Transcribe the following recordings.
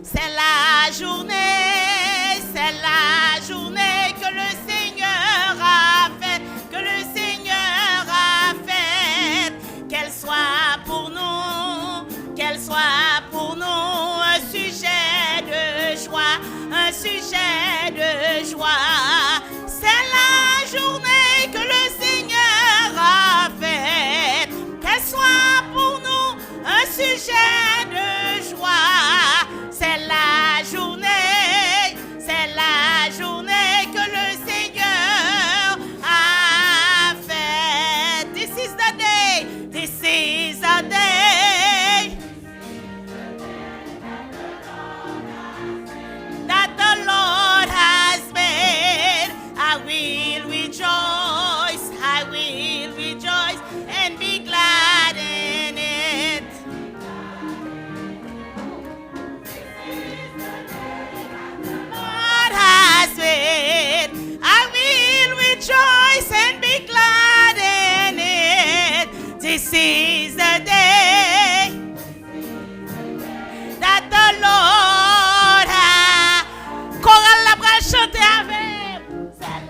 C'est la journée que le Seigneur a faite, que le Seigneur a faite. Qu'elle soit pour nous un sujet de joie, un sujet de joie. C'est la journée que le Seigneur a faite. Qu'elle soit pour nous un sujet de joie. C'est la journée que le Seigneur a faite. This is the day, this is the day that the Lord has made. I will rejoice and be glad in it. Lord has made. I will rejoice and be glad in it. This is the day that the Lord has. Chorale la bras chanter avec. C'est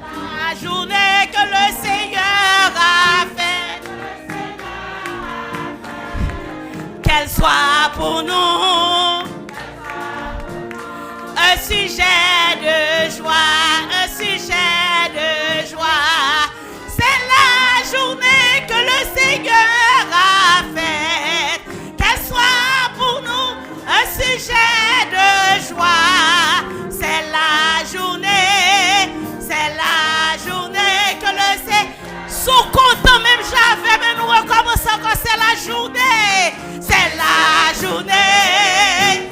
la journée que le Seigneur a faite. Qu'elle soit pour nous un sujet de joie, un sujet de joie. C'est la journée que le Seigneur a faite. Qu'elle soit pour nous un sujet de joie. C'est la journée que le Seigneur. Sous content même j'avais, mais nous recommençons quand c'est la journée. C'est la journée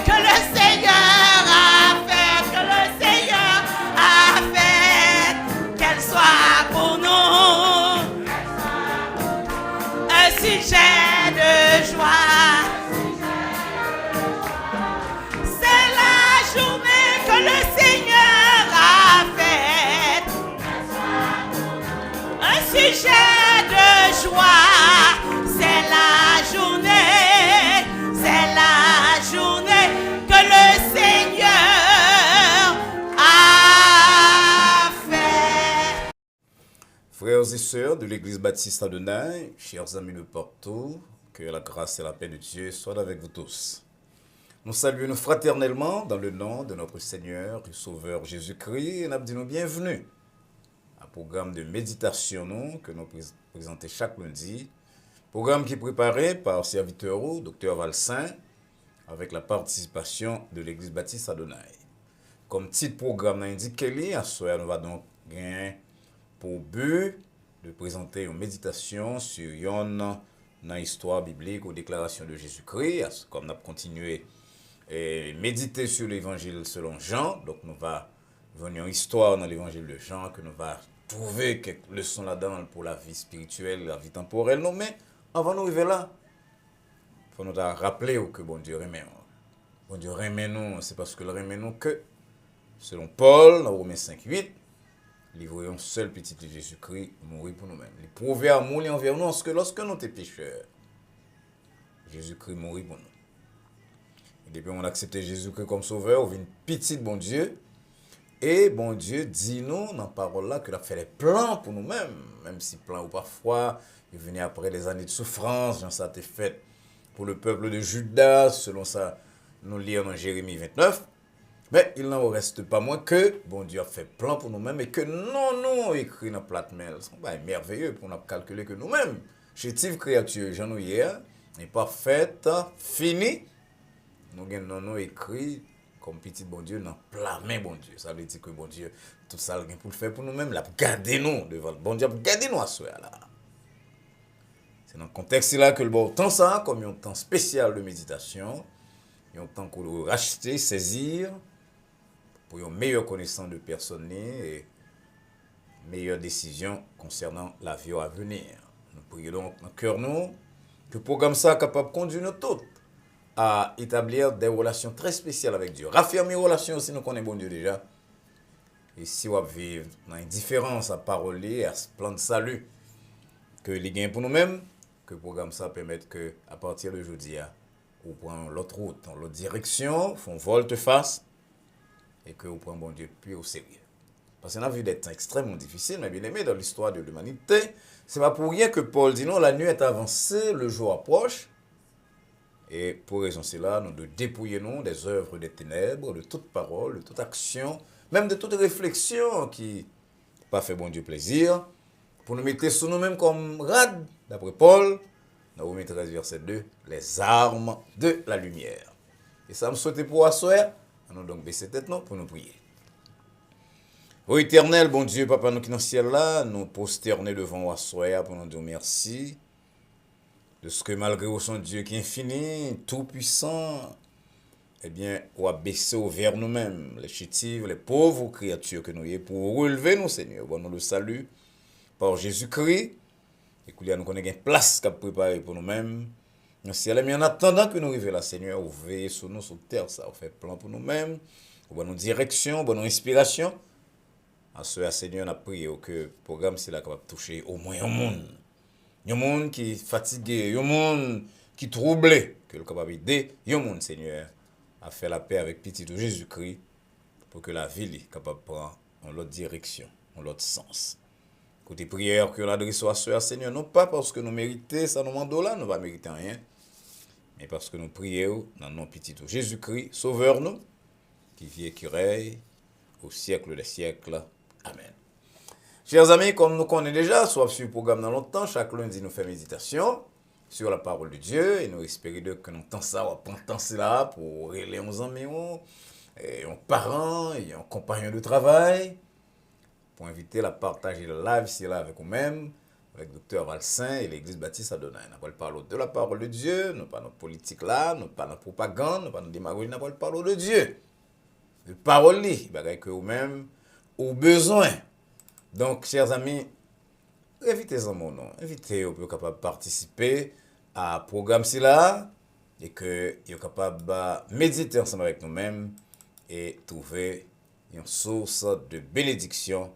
que le Seigneur a fait, que le Seigneur a fait. Qu'elle soit pour nous un sujet de joie. C'est la journée que le Seigneur a faite. Un sujet de joie. C'est la journée que le Seigneur a fait. Frères et sœurs de l'Église baptiste Adonai, chers amis de partout, que la grâce et la paix de Dieu soient avec vous tous. Nous saluons fraternellement dans le nom de notre Seigneur et Sauveur Jésus-Christ et nous disons bienvenue à un programme de méditation que nous présentons chaque lundi. Programme qui est préparé par serviteur Dr Valsin avec la participation de l'Église baptiste Adonai. Comme titre programme indiqué, à ce soir nous va donc gagner pour but de présenter une méditation sur une histoire biblique ou déclaration de Jésus-Christ. Comme nous avons continué et méditer sur l'évangile selon Jean, donc nous va venir une histoire dans l'évangile de Jean que nous va trouver quelques leçons là-dedans pour la vie spirituelle, la vie temporelle. Non, mais avant d'arriver là, il faut nous rappeler que bon Dieu remet nous. Bon Dieu remet nous, c'est parce que le remet nous que, selon Paul, dans Romains 5:8, livré un seul petit de Jésus-Christ, mourir pour nous-mêmes. Il prouvait amour envers nous, parce que lorsque nous étions pécheurs, Jésus-Christ mourit pour nous. Et depuis on a accepté Jésus-Christ comme sauveur, on vient une petite bon Dieu. Et bon Dieu dit nous dans la parole là qu'il a fait les plans pour nous-mêmes, même si plans ou parfois, il venait après des années de souffrance, genre ça a été fait pour le peuple de Judas, selon ça, nous lisons dans Jérémie 29. Mais il n'en reste pas moins que bon Dieu a fait plan pour nous-mêmes et que nous écrit dans plate mail. C'est merveilleux pour nous calculer que nous-mêmes, chétive créature, j'en ai hier, n'est pas faite, fini. Nous avons écrit comme petit bon Dieu dans plat main bon Dieu. Ça veut dire que bon Dieu, tout ça pour le faire pour nous-mêmes, là, pour garder nous devant le bon Dieu, pour garder nous à soi là. C'est dans le contexte là que le bon temps ça, comme un temps spécial de méditation, un temps qu'on doit racheter, saisir, pour une meilleure connaissance de personne et meilleure décision concernant la vie à venir. Nous prions donc dans le cœur nous que le programme ça capable de conduire nous tous à établir des relations très spéciales avec Dieu. Raffirmer les relations si nous connaissons bon Dieu déjà. Et si on vivre dans une différence à parole et à ce plan de salut que les gains pour nous-mêmes, que le programme ça permette que, à partir de jeudi, vous prenez l'autre route, dans l'autre direction, font volte-face, et que vous prenez bon Dieu plus au sérieux. Parce qu'on a vu des temps extrêmement difficiles, mais bien aimé, dans l'histoire de l'humanité, c'est pas pour rien que Paul dit non, la nuit est avancée, le jour approche. Et pour raison cela, nous devons dépouiller nous des œuvres des ténèbres, de toute parole, de toute action, même de toute réflexion qui n'a pas fait bon Dieu plaisir, pour nous mettre sur nous-mêmes comme rades, d'après Paul, dans Romains 13, verset 2, les armes de la lumière. Et ça me souhaite pour asseoir, nous donc baisser tête non pour nous prier. Ô éternel, bon Dieu, Papa, nous qui dans le ciel là, nous prosterner devant asseoir pour nous dire merci de ce que malgré son Dieu qui est infini, tout puissant, eh bien, on a baissé vers nous-mêmes, les chétives, les pauvres créatures que nous y sommes, pour relever nous, Seigneur. Bon, nous le salut par Jésus-Christ. Et qu'il y a nous connaît une place qu'a préparée pour nous-mêmes. Mais en attendant que nous arrivions là, Seigneur, vous veillez sur nous, sur terre, ça, vous fait plan pour nous-mêmes, vous bonne direction, bonne inspiration. En ce Seigneur, on a prié que le programme c'est là capable de toucher au moins un monde. Un monde qui est fatigué, un monde qui est troublé, que le capable d'aider, un monde, Seigneur, à faire la paix avec petit de Jésus-Christ pour que la vie soit capable de prendre en l'autre direction, en l'autre sens. Côté prière que l'adresse à ce Seigneur, non pas parce que nous méritons, ça nous demande là, nous ne va mériter rien, mais parce que nous prions dans le nom petit de Jésus-Christ, sauveur nous, qui vit et qui règne au siècle des siècles. Amen. Chers amis, comme nous connaissons déjà, soit sur le programme dans longtemps, chaque lundi nous fait méditation sur la parole de Dieu et nous espérons que nous temps ça, on prend temps là pour relayer nos amis, nos parents et nos compagnons de travail, pour inviter à partager le live ici là avec nous-mêmes, avec le docteur Valsin et l'église baptiste Adonai. Nous parlons de la parole de Dieu, nous pas notre politique là, nous pas notre propagande, nous pas notre démagogie, nous parlons de Dieu. De parole li, bagay que vous-même au besoin. Donc, chers amis, invitez-en mon nom. Invitez-vous pour capable participer à programme si là et que vous capable de méditer ensemble avec nous-mêmes et trouver une source de bénédiction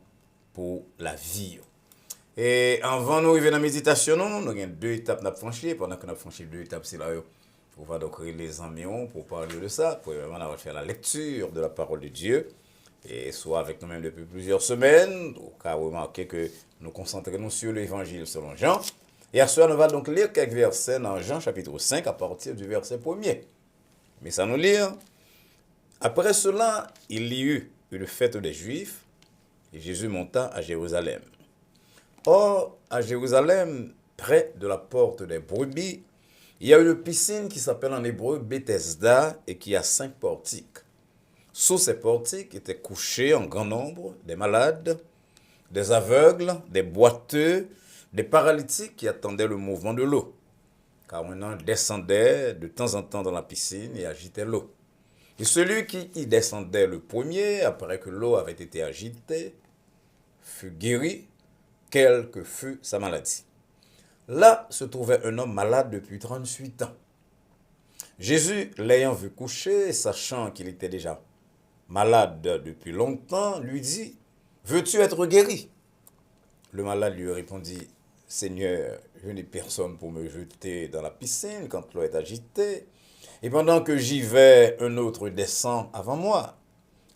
pour la vie. Et avant nous arriver dans la méditation, nous avons deux étapes à franchir. Pendant que nous avons franchi deux étapes, c'est là, on va donc les amis pour parler de ça. Premièrement, on va faire la lecture de la parole de Dieu. Et soit avec nous-mêmes depuis plusieurs semaines, au cas où remarquer que nous concentrons sur l'évangile selon Jean. Et à ce soir, nous allons donc lire quelques versets dans Jean chapitre 5 à partir du verset 1er. Mais ça nous lire. Après cela, il y eut une fête des Juifs et Jésus monta à Jérusalem. Or, à Jérusalem, près de la porte des brebis, il y a une piscine qui s'appelle en hébreu Bethesda et qui a 5 portiques. Sous ces portiques étaient couchés en grand nombre des malades, des aveugles, des boiteux, des paralytiques qui attendaient le mouvement de l'eau. Car un ange descendait de temps en temps dans la piscine et agitait l'eau. Et celui qui y descendait le premier, après que l'eau avait été agitée, fut guéri, quelle que fût sa maladie. Là se trouvait un homme malade depuis 38 ans. Jésus, l'ayant vu coucher, sachant qu'il était déjà malade depuis longtemps, lui dit, « Veux-tu être guéri ?» Le malade lui répondit, « Seigneur, je n'ai personne pour me jeter dans la piscine quand l'eau est agitée, et pendant que j'y vais, un autre descend avant moi.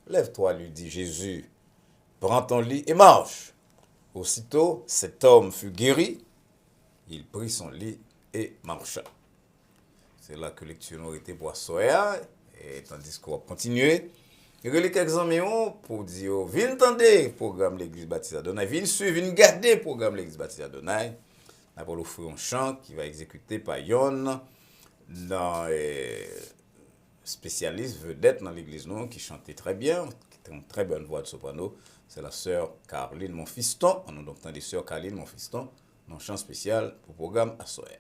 Lève-toi, lui dit Jésus, prends ton lit et marche. » Aussitôt, cet homme fut guéri, il prit son lit et marcha. C'est là que lecture nous était pour soya, et tandis qu'on va continuer. Il y a quelques amis pour dire, viens entendre le programme l'église baptiste Adonai, viens suivre, viens garder le programme l'église baptiste Adonai. Nous allons offrir un chant qui va exécuter par Yon, dans spécialiste vedette dans l'église nous, qui chantait très bien, qui a une très bonne voix de soprano. C'est la sœur Caroline Monfiston. On a donc entendu sœur Caroline Monfiston dans un chant spécial pour le programme Assoer.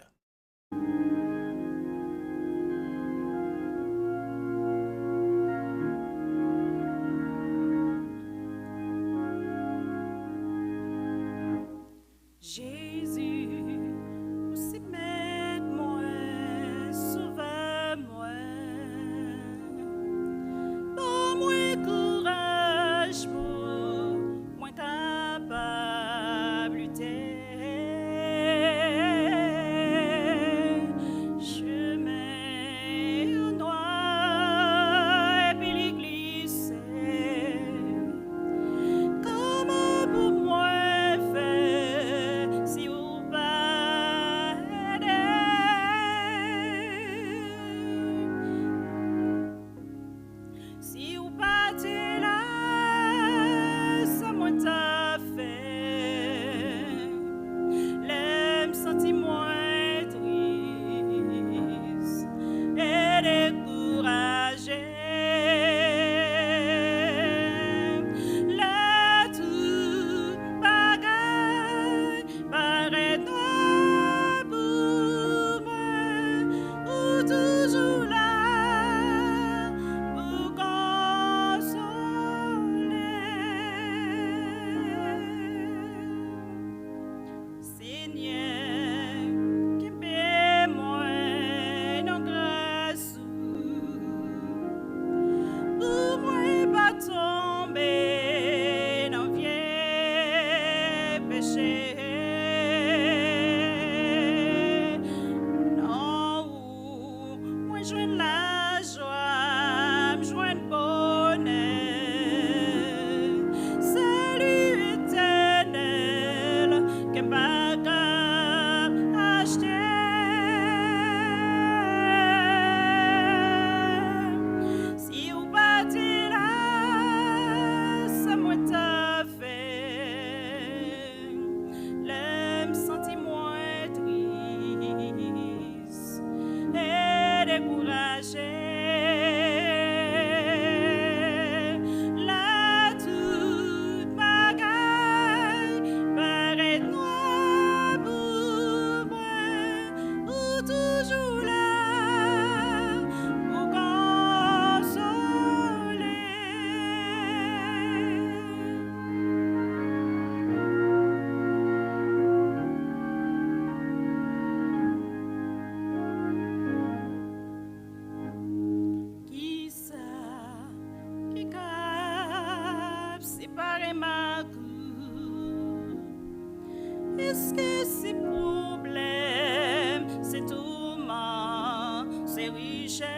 Qu'est-ce que ces problèmes, ces tourments, ces richesses?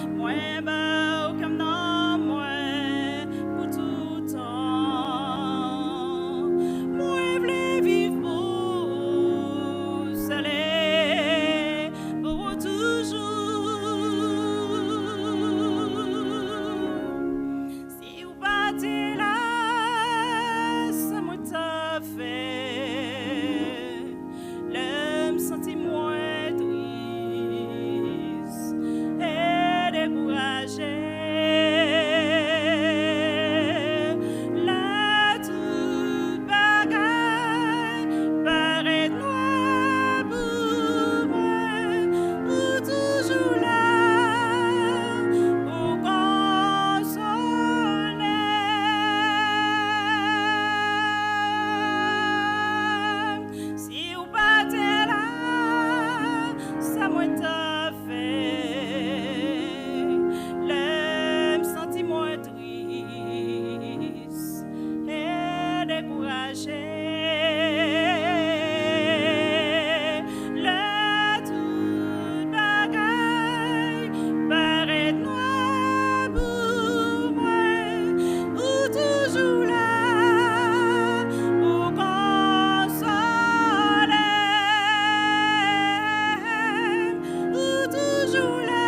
Moi, bah, comme dans moi, pour tout temps. Moi, v'lais vivre pour soleil, pour toujours. Si vous partez là, ça m'a t'a fait. L'homme sentit moins triste et découragé. Là, tout bagaille paraît noir pour moi, ou toujours là, pour consoler. Si vous partez là, ça m'a t'a fait. L'homme sentit moins triste et découragé. Là, tout bagaille paraît noir pour moi, ou toujours là, pour consoler, ou toujours là,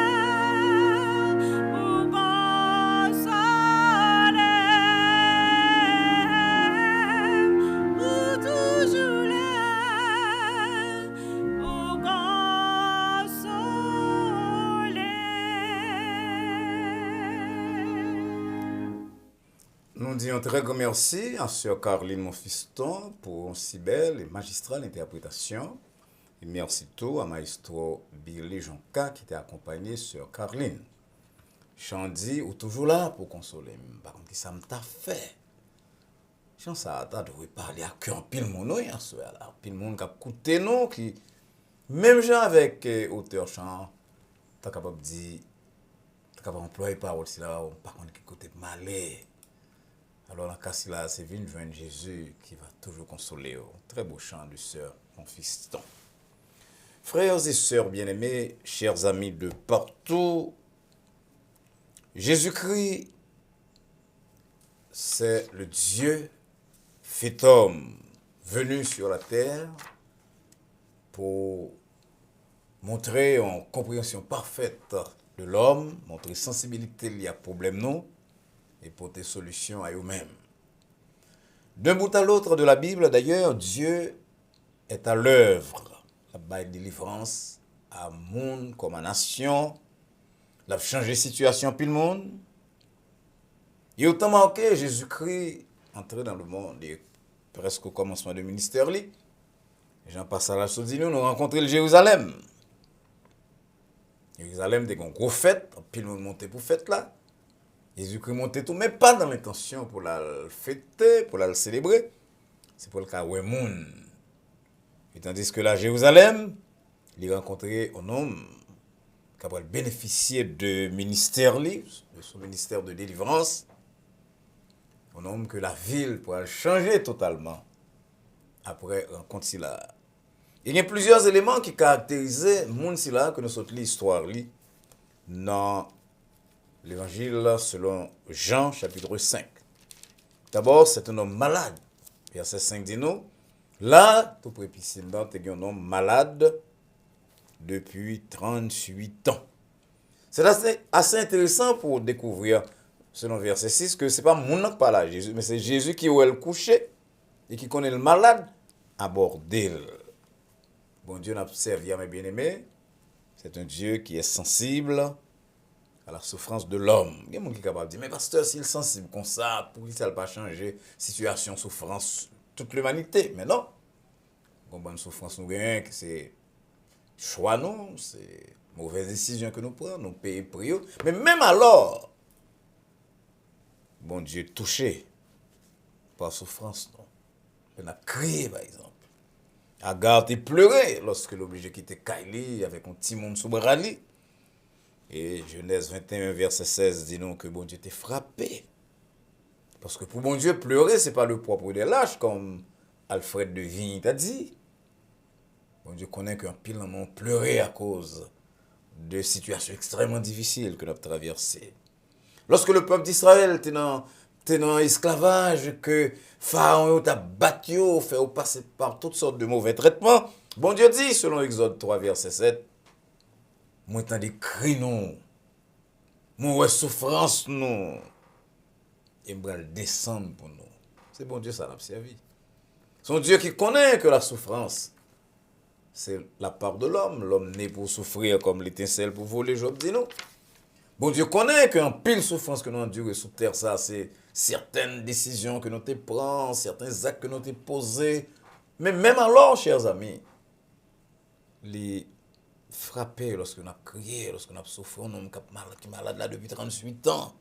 pour consoler, ou toujours là, pour consoler. Nous disons un très grand merci à Sœur Caroline Monfiston pour une si belle et magistrale interprétation. Et merci tout à Maestro Billy Jonca qui t'a accompagné Sœur Caroline. Chandy ou toujours là pour consoler. Par contre, ça me t'a fait. Chant ça, t'as dû parler à cœur pile mon oeil en soir là. Pile monde qui a écouté nous qui même gens avec auteur chant, t'as capable de dire, t'as capable d'employer parole si là, par contre qui côté malais. Alors, dans le cas là, c'est venu joindre Jésus qui va toujours consoler. Très beau chant du Sœur Monfiston. Frères et sœurs bien-aimés, chers amis de partout, Jésus-Christ, c'est le Dieu fait homme venu sur la terre pour montrer en compréhension parfaite de l'homme, montrer sensibilité liée à problème nous, et porter solution à eux-mêmes. D'un bout à l'autre de la Bible, d'ailleurs, Dieu est à l'œuvre. La baille délivrance à monde comme à nation. La changer situation puis le monde. Et autant marqué, Jésus-Christ entré dans le monde et presque au commencement du ministère. Jean passe à la chose, nous rencontrons le Jérusalem. Jérusalem, des gros fêtes, puis nous monter pour fête là. Jésus-Christ montait tout, mais pas dans l'intention pour la fêter, pour la célébrer. C'est pour le cas où est monde. Et tandis que là, Jérusalem, il rencontrait un homme qui a bénéficié de ministère, de son ministère de délivrance. Un homme que la ville pourrait changer totalement après rencontre là. Il y a plusieurs éléments qui caractérisaient le monde là que nous sommes l'histoire dans l'évangile selon Jean chapitre 5. D'abord, c'est un homme malade. Verset 5 dit nous, là, tout précisément, c'est un homme malade depuis 38 ans. C'est assez intéressant pour découvrir, selon verset 6, que ce n'est pas mon qui parle à Jésus, mais c'est Jésus qui est le couché et qui connaît le malade à bord d'elle. Bon Dieu n'a servi à mes bien-aimés. C'est un Dieu qui est sensible à la souffrance de l'homme. Il y a des gens qui sont capables de dire, mais pasteur, s'il est sensible comme ça, pourquoi ça ne va pas changer situation, souffrance, toute l'humanité? Mais non. Une bonne souffrance, nous gagnons, c'est choix, non, c'est mauvaise décision que nous prenons, nous payons prix. Mais même alors, bon Dieu touché par souffrance, non. On a crié, par exemple. Agar a pleuré lorsque l'obligé quitter Kaili avec un petit monde sous Brali. Et Genèse 21, verset 16 dit non que bon Dieu était frappé Parce que pour bon Dieu, pleurer, ce n'est pas le propre des lâches, comme Alfred de Vigny t'a dit. Bon Dieu connaît qu'un pile ont pleuré à cause de situations extrêmement difficiles que nous avons traversées. Lorsque le peuple d'Israël était dans esclavage, que Pharaon t'a battu, fait passer par toutes sortes de mauvais traitements, bon Dieu dit, selon Exode 3, verset 7, moi t'en des cris non, moi souffrance non, et moi le descendre pour nous. C'est bon Dieu, ça l'a servi. C'est Dieu qui connaît que la souffrance, c'est la part de l'homme. L'homme né pour souffrir comme l'étincelle pour voler, Job dit non. Bon Dieu connaît qu'un pile souffrance que nous endurons sous terre, ça, c'est certaines décisions que nous te prenons, certains actes que nous te posés. Mais même alors, chers amis, les frapper lorsque nous avons crié, lorsque nous avons souffert, un homme qui est malade là depuis 38 ans,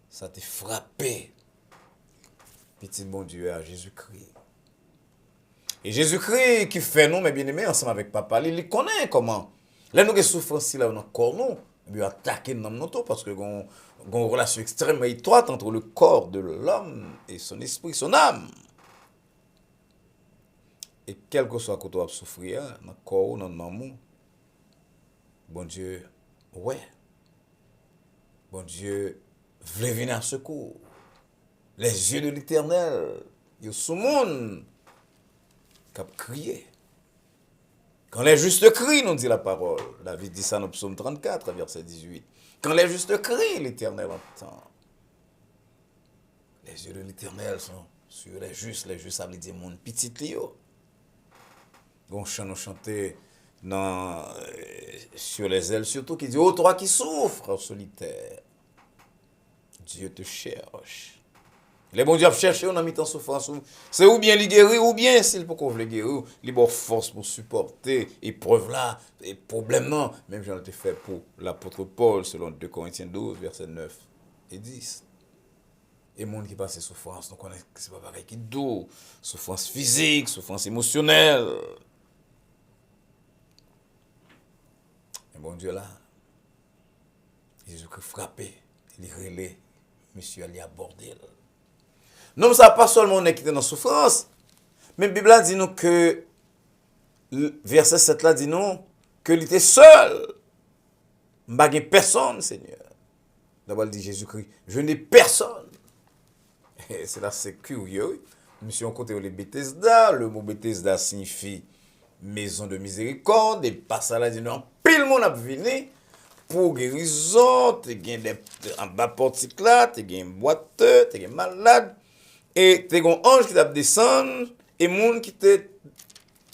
ça t'a frappé. Petit bon Dieu à Jésus-Christ. Et Jésus-Christ qui fait nous, mes bien-aimés, ensemble avec papa, il connaît comment. Là, nous avons souffrance là dans le corps, nous, il a attaqué dans notre parce que nous avons une relation extrêmement étroite entre le corps de l'homme et son esprit, son âme. Et quel que soit côté où souffrir, dans le corps, dans le maman, bon Dieu, ouais. Bon Dieu, voulait venir à secours. Les yeux de l'Éternel, ils sont sous le monde, qui a crié. Quand les justes crient, nous dit la parole. David dit ça dans Psaume 34, verset 18. Quand les justes crient, l'Éternel entend. Les yeux de l'Éternel sont sur les justes ça veut dire mon petit Léo. Bon chant nous chanter sur les ailes, surtout qui dit, ô toi qui souffres en solitaire, Dieu te cherche. Les bons dieux cherchent on a mis en souffrance. C'est ou bien les guérir, ou bien s'il peut qu'on veut guérir, il a force pour supporter épreuve là, et problème non. Même j'en ai fait pour l'apôtre Paul, selon 2 Corinthiens 12, versets 9 et 10. Et le monde qui passe souffrance, donc on connaît que c'est pas pareil qui doux, souffrance physique, souffrance émotionnelle. Et bon Dieu là, Jésus-Christ frappé, il relais, monsieur allait aborder. Non, ça pas seulement on est qui était dans la souffrance, mais la Bible dit nous que, verset 7 là dit nous, que il était seul. Il n'y a personne, Seigneur. D'abord, il dit Jésus-Christ, je n'ai personne. Et c'est là, c'est curieux. Monsieur, on côté les Bethesda, le mot Bethesda signifie maison de miséricorde, et pas ça là, dit non, pile monde a venu pour guérison, tu as en bas portique là, tu as un boiteux, tu as un malade. Et tu as un ange qui t'a descendu, et moun qui te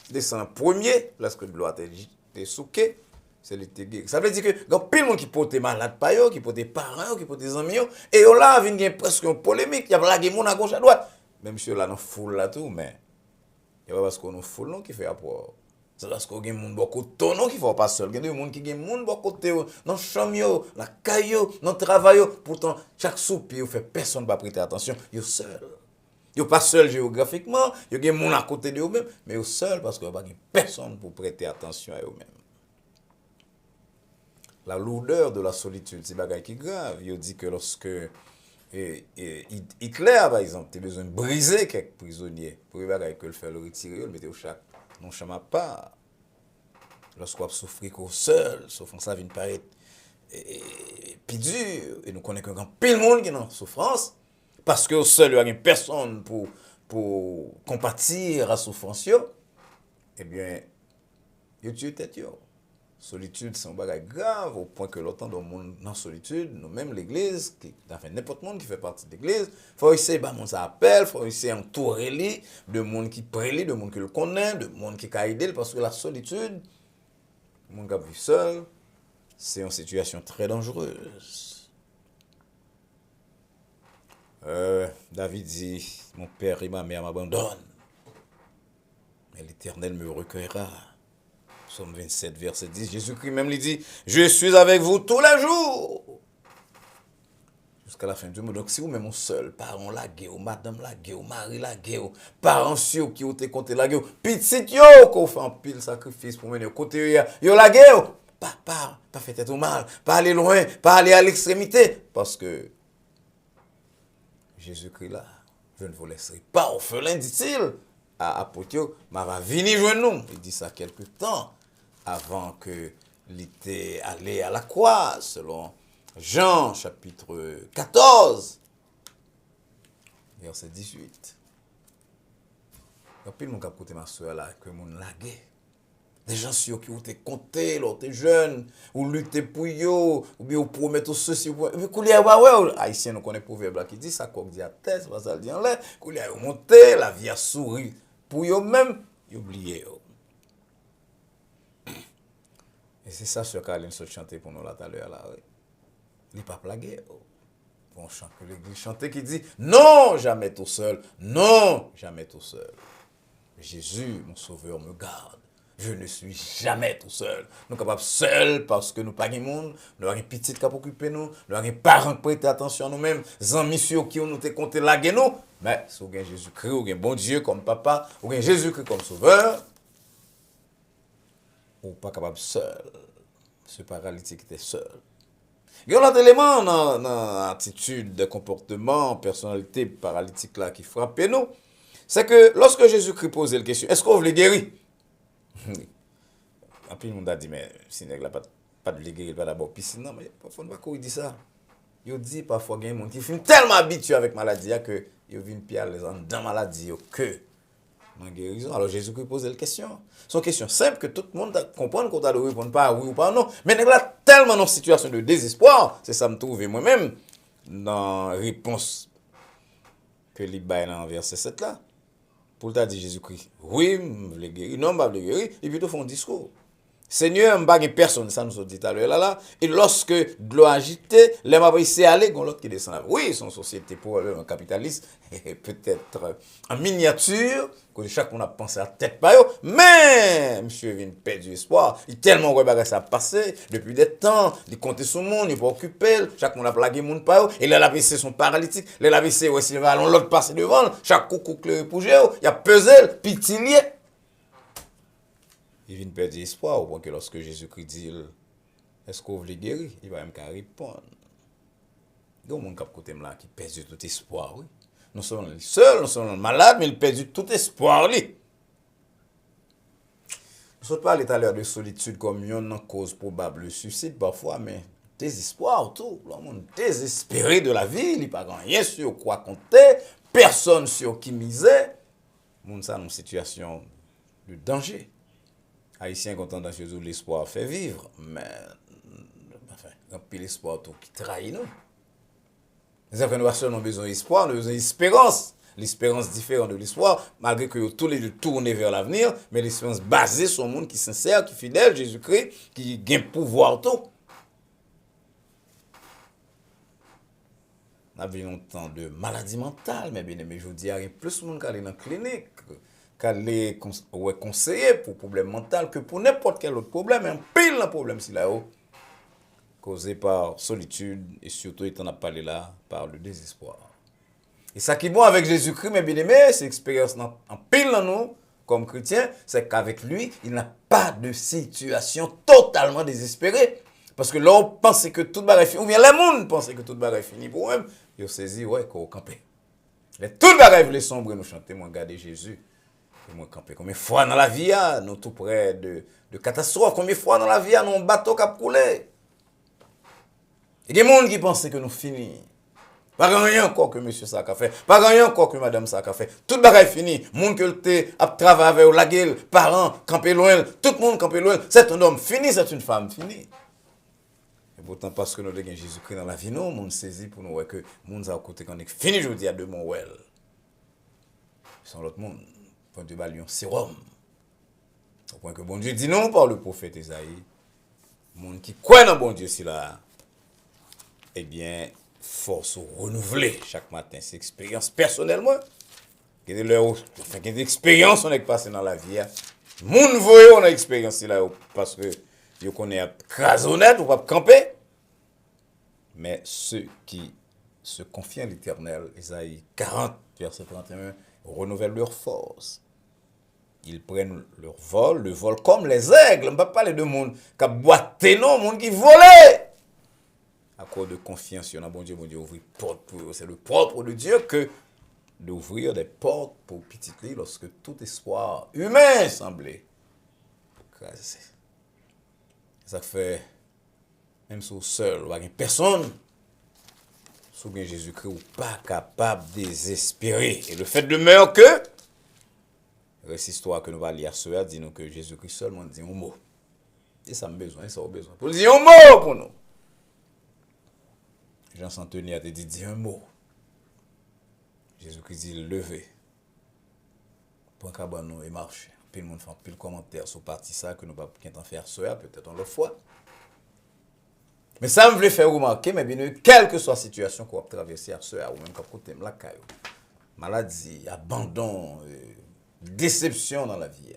descend premier, lorsque le gloire te souké, c'est le te guéri. Ça veut dire que, il y a plein de monde qui porte malade par eux, qui porte parents, qui porte amis, et là, il y a presque une polémique, il y a blagué moun à gauche à droite. Même si là, on foule là tout, mais il n'y a pas parce qu'on nous foule non qui fait rapport. C'est parce qu'on a des gens qui sont non qui font pas seul. Il y a des gens qui ont des gens qui sont dans le chambre, dans le caillou, dans le travail. Pourtant, chaque soupe, fait personne ne va prêter attention. Ils sont seuls. Ils ne sont pas seuls géographiquement. Il y a des gens à côté d'eux-mêmes. Mais ils sont seuls parce qu'il n'y a pas personne pour prêter attention à eux-mêmes. La lourdeur de la solitude, c'est un qui est grave. Il dit que lorsque Hitler, par exemple, a besoin de briser quelques prisonniers pour le faire le retirer, le mettre au chac. Non, je ne pas. Lorsqu'on souffre seul, souffrance ça vient paraître plus dur. Et nous connaissons qu'un pile monde qui est en souffrance. Parce que seul, il n'y a personne pour compatir à la souffrance. Eh bien, il tue tête. Solitude, c'est un bagage grave au point que l'autant de monde dans solitude, nous-mêmes l'église, n'importe monde qui fait partie de l'église, il faut essayer de mon appel, il faut essayer d'entourer de monde qui prélient, de monde qui le connaît, de monde qui a aidé, parce que la solitude, le monde qui vit seul, c'est une situation très dangereuse. David dit, mon père et ma mère m'abandonnent, mais l'Éternel me recueillera. Psaume 27, verset 10, Jésus-Christ même lui dit, je suis avec vous tous les jours. Jusqu'à la fin du monde. Donc si vous même seul, parents la guerre, madame la guerre, mari la guerre, parents qui ont été comptés la guerre, petit yo, qu'on fait un pile sacrifice pour mener au côté, yo la guerre, pas fait tête au mal, pas aller loin, pas aller à l'extrémité. Parce que Jésus-Christ là, je ne vous laisserai pas orphelin, dit-il à apôtre, mais va venir joindre nous. Il dit ça quelque temps avant que l'était allé à la croix, selon Jean chapitre 14, verset 18. Il y a pile de gens qui ma soeur là, que mon lagué. Des gens qui ont été comptés, l'autre jeune, ou lutter pour eux, ou bien ou promettre ceci, ou bien couler à ouais, haïtien nous connaît proverbe là qui dit ça qu'on dit à tête, ça ça dit en l'air, couler à monter, la vie a souri. Pour eux même, ils oublient. Et c'est ça sur Caroline se chanter pour nous là tout à l'heure là. Il n'est pas plagué. Bon chant que l'église chantait qui dit non, jamais tout seul, non, jamais tout seul. Jésus, mon sauveur, me garde. Je ne suis jamais tout seul. Nous sommes capables seuls parce que nous pas de monde, nous avons une petite qui occuper nous, nous avons des parents qui prêtent attention à nous-mêmes, des amis qui nous ont compté la nous. Mais si vous avez Jésus-Christ, vous avez bon Dieu comme papa, vous avez Jésus-Christ comme sauveur, vous n'êtes pas capable seul. Ce paralytique était seul. Il y a un autre élément dans l'attitude, de comportement, personnalité paralytique là qui frappe nous. C'est que lorsque Jésus-Christ posait la question, est-ce qu'on veut les guérir? Après, le monde a dit, mais si il n'a pas de guérir, il va d'abord piscine. Non, mais parfois, on ne dit ça. Il dit parfois, il y a des gens qui sont tellement habitués avec la maladie que ils viennent pire les gens dans la maladie que dans la guérison. Alors Jésus-Christ posait la question. C'est une question simple que tout le monde comprend qu'on doit répondre pas oui ou pas non. Mais il y a tellement dans une situation de désespoir, c'est ça me trouve moi-même dans la réponse que il y a dans verset 7 là. Pour t'a dit Jésus-Christ, oui, je vais guérir, non, je vais guérir, et puis ils font un discours. Seigneur, je ne personne, ça nous a dit tout à l'heure là. Et lorsque de l'eau agitée, les m'a laissé aller, il y a l'autre qui descend. Oui, son société probablement capitaliste, peut-être en miniature, que chaque monde a pensé à tête par eux, mais monsieur vient perdre du espoir. Il tellement regardé ça passer depuis des temps, il comptait sur le monde, il pas occupé, chaque monde a plagué le monde par eux, et les AVC sont paralytiques, les AVC, ouais, s'il va l'autre passer devant, chaque coucou le repoussé, il a pesé, pitilier. Il vient perdre espoir, au point que lorsque Jésus-Christ dit, est-ce qu'on veut guérir? Il va même répondre. Il y a des gens qui perdent tout espoir, oui. Non seulement seul, non seulement malade, mais il perd tout espoir, lui. Nous ne parlons pas tout à l'heure de solitude comme une cause probable de suicide parfois, mais désespoir, tout. Le monde désespéré de la vie, il n'y a pas rien sur quoi compter, personne sur qui miser. Le monde est dans une situation de danger. Haïtien content dans ce où l'espoir fait vivre, mais enfin, un peu l'espoir qui trahit nous. Les enfants, nous avons seulement besoin d'espoir, nous avons besoin d'espérance. L'espérance différente de l'espoir, malgré que tous les deux tournés vers l'avenir, mais l'espérance basée sur un monde qui est sincère, qui est fidèle, Jésus-Christ, qui gagne pouvoir tout. On a vu longtemps de maladie mentale, mais bien aimé, je vous dis, il y a plus de monde qui est dans la clinique, qui est conseillé pour problème mental que pour n'importe quel autre problème, un pile de problème si là-haut, causé par solitude et surtout, étant a parlé là, par le désespoir. Et ça qui est bon avec Jésus-Christ, mes bien-aimés, c'est l'expérience en pile dans nous, comme chrétiens, c'est qu'avec lui, il n'a pas de situation totalement désespérée. Parce que là, on pense que tout va fini, ou bien le monde pense que tout va fini pour eux-mêmes, ils ont saisi, ouais, qu'on camper. Tout va les sombres, nous chanter, moi, regarder Jésus. Moi, camper. Combien de fois dans la vie, nous tout près de catastrophe, combien de fois dans la vie, nous un bateau qui a coulé. Il y a des gens qui pensent que nous finissons. Pas rien encore que monsieur ça a fait, pas rien encore que madame ça a fait. Tout le bagage fini. Monde que te a travaillé avec la gueule, parents, campé loin, tout le monde campé loin. C'est un homme fini, c'est une femme finie. Et pourtant, parce que nous avons Jésus-Christ dans la vie, nous, monde saisit pour nous voir que monde a côté quand on est fini, je dis à deux mon well. Sans l'autre monde, point de balion, c'est Rome. Au point que bon Dieu dit non par le prophète Isaïe. Monde qui croit dans bon Dieu, c'est là. Eh bien, force renouveler chaque matin cette expérience personnellement. Il y a des expériences qu'on a passées dans la vie. Moun voyons on a expérience là parce que yo connaît crasonnette ou pas camper. Mais ceux qui se confient à l'Éternel, Isaïe 40 verset 31, renouvellent leur force. Ils prennent leur vol, le vol comme les aigles. On ne peut pas parler de monde qui a boité, non, monde qui volait. À encore de confiance dans bon Dieu ouvre porte pour eux. C'est le propre de Dieu que d'ouvrir des portes pour petit lit lorsque tout espoir humain semblait crasé. Ça fait, même si vous seul, ou personne, sous bien Jésus-Christ, ou pas capable de désespérer. Et le fait de meurtre que, cette histoire que nous allons lire ce dit nous que Jésus-Christ seulement dit un mot. Et ça a besoin, ça a besoin. Pour dire un mot pour nous. Jean Santoni a dit un mot. Jésus-Christ dit levé. Pour qu'à nous et marcher. Puis le monde fait plus de commentaires sur partie ça que nous pas qu'en faire ça peut-être en l'autre fois. Mais ça me voulait faire remarquer mais bien quelle que soit la situation qu'on va traverser à ça ou même quand côté la caillou. Maladie, abandon, déception dans la vie.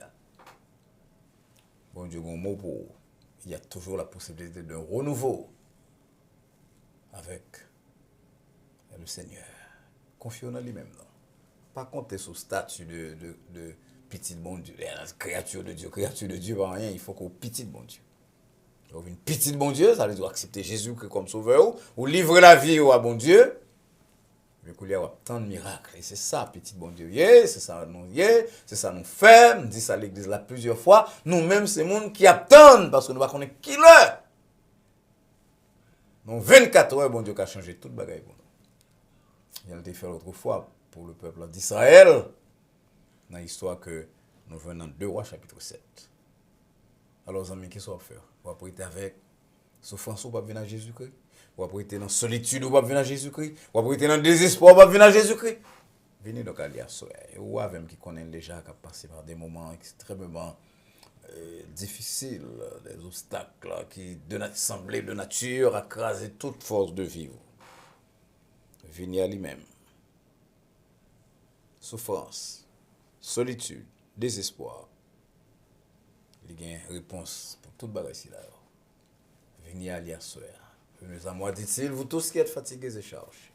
Bon Dieu, bon mot pour il y a toujours la possibilité d'un renouveau avec le Seigneur. Confions en lui-même. Non? Pas compter sur le statut de petit bon Dieu. Créature de Dieu, pas rien. Il faut qu'on petit bon Dieu. Donc, une petite bon Dieu, ça veut dire accepter Jésus comme sauveur ou livrer la vie à bon Dieu. Mais qu'il y a tant de miracles. Et c'est ça, petit bon Dieu. C'est ça, c'est ça, nous fait. On dit ça à l'église là plusieurs fois. Nous-mêmes, c'est le monde qui attendent parce que nous ne connaissons pas qui l'est. Donc, 24 heures, bon Dieu a changé toute bagaille pour nous. Il a été fait l'autre fois pour le peuple d'Israël, dans l'histoire que nous venons dans 2 Rois, chapitre 7. Alors, amis, qu'est-ce qu'on va faire? On va prêter avec souffrance, on va venir à Jésus-Christ. On va prêter dans solitude, on va venir à Jésus-Christ. On va prêter dans désespoir, on va venir à Jésus-Christ. Venez donc à l'IA et ou avec qui connaît déjà, qui a passé par des moments extrêmement difficiles, des obstacles qui semblaient de nature à craser toute force de vivre. Venez à lui-même. Souffrance, solitude, désespoir. Il y a une réponse pour toute bagarre ici là. Venez à l'IA Venez à moi, dit-il, vous tous qui êtes fatigués et chargés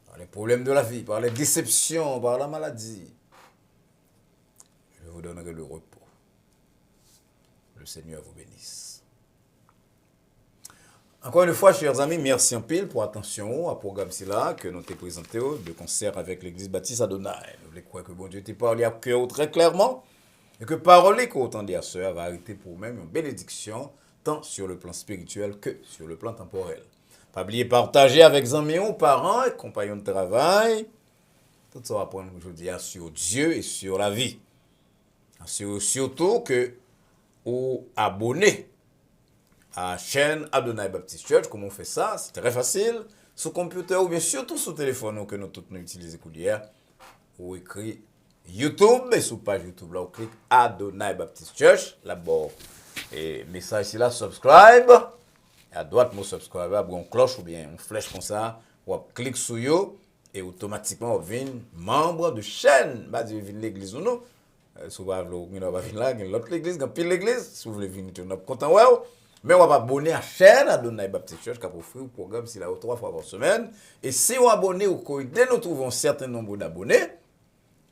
par les problèmes de la vie, par les déceptions, par la maladie. Je vous donnerai le repos. Le Seigneur vous bénisse. Encore une fois, chers amis, merci en pile pour attention au programme là que nous t'ai présenté de concert avec l'église baptiste Adonai. Nous voulons croire que bon Dieu t'a parlé à cœur très clairement et que parole qu'autant dit à sœur va arrêter pour même une bénédiction tant sur le plan spirituel que sur le plan temporel. Pas oublier partager avec amis, parents et compagnons de travail. Tout ça va prendre aujourd'hui sur Dieu et sur la vie. Surtout que vous abonnez à la chaîne Adonai Baptist Church. Comment on fait ça? C'est très facile. Sur computer ou bien surtout sur téléphone que nous tous nous utilisons hier. Vous écrit YouTube et sur page YouTube là, vous cliquez Adonai Baptist Church. Là-bas, et message ici là, subscribe. À droite, mon subscribe, une cloche ou bien une flèche comme ça. Vous cliquez sur yo et automatiquement vous devenez membre de chaîne. Bah, vous venez l'église ou non. Si vous venez là, l'autre l'église, pile l'église. Si vous voulez venir, vous êtes content. Mais on va abonner à la chaîne Adonai Baptist Church qui a offert un programme là 3 fois par semaine. Et si vous abonnez au code, dès nous trouvons un certain nombre d'abonnés,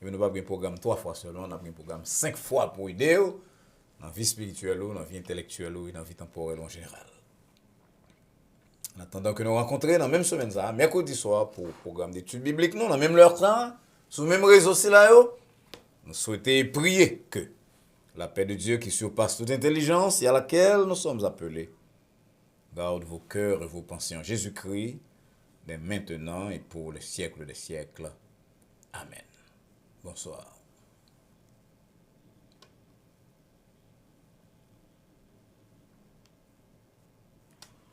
nous n'avons pas un programme 3 fois seulement, on a un programme 5 fois pour aider dans la vie spirituelle, dans la vie intellectuelle et dans la vie temporelle en général. En attendant que nous rencontrions dans la même semaine, mercredi soir, pour le programme d'études bibliques, nous, dans même leur temps, sur le même réseau, nous souhaitons prier que la paix de Dieu qui surpasse toute intelligence et à laquelle nous sommes appelés garde vos cœurs et vos pensées en Jésus-Christ, dès maintenant et pour les siècles des siècles. Amen. Bonsoir.